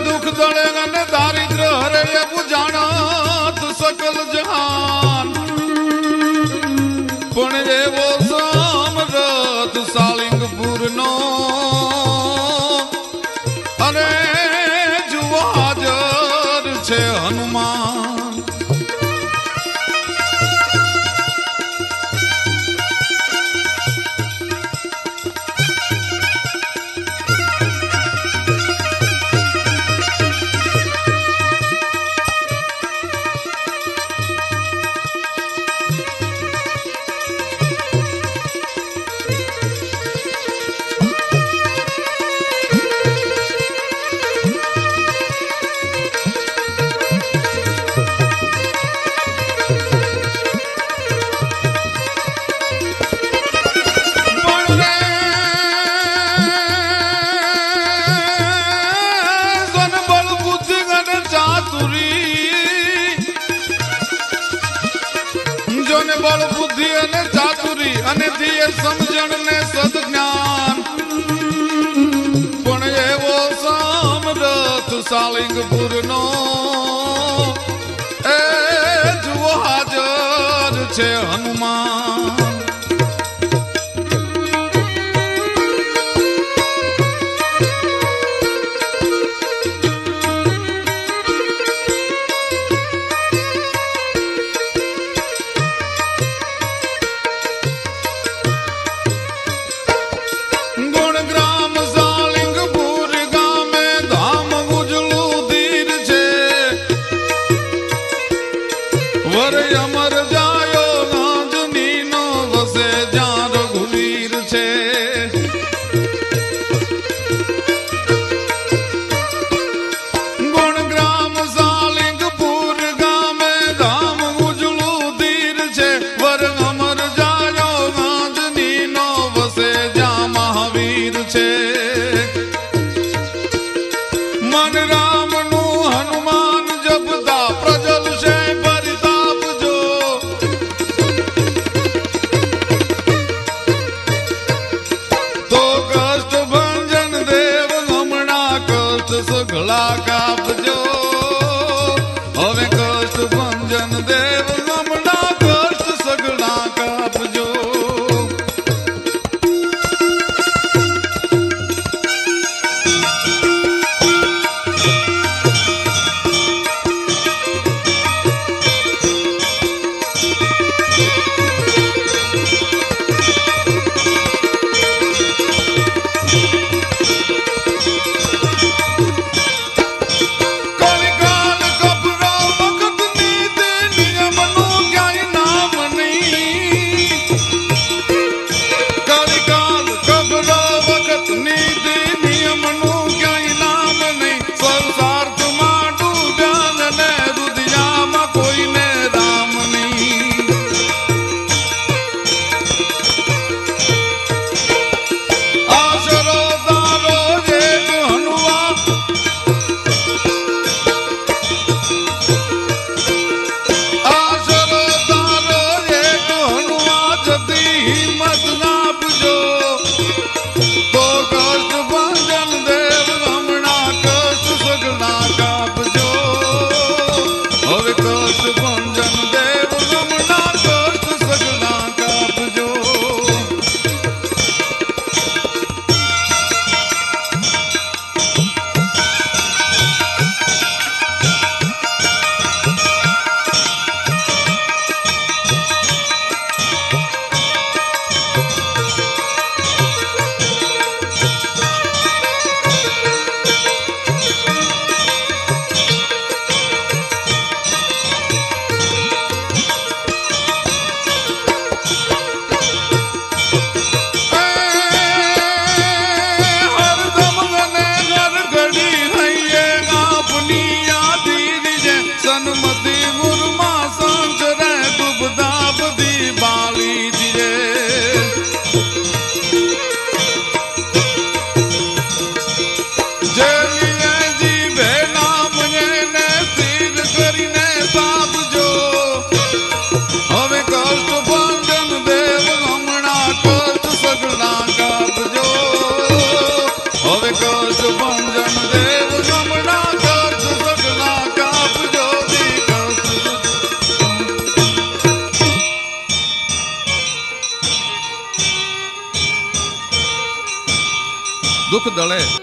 दुख दड़े ने दारिद्र हरे એવું જાણત सकल जहान पण एवो समरथ सालिंगपुर नो अरे जुओ हाजर छे हनुमान बल बुद्धि अने चातुरी अने दिए समझण ने सद्ज्ञान पण एवो समरथ सालिंगपुर नो ए जुओ हाजर छे हनुमान अमर जायो गांजनी नो वसे जा रघुवीर छे गुणग्राम सालिंगपुर गामे धाम उजलू धीर छे वर अमर जायो गांजनी नो वसे जा महावीर छे मन राम नु हनुमान जपता प्रजल छे सगला कापजो हवे कष्ट भंजन देव गमना कष्ट सगला कापजो कष्ट भंजन देव गमना દળે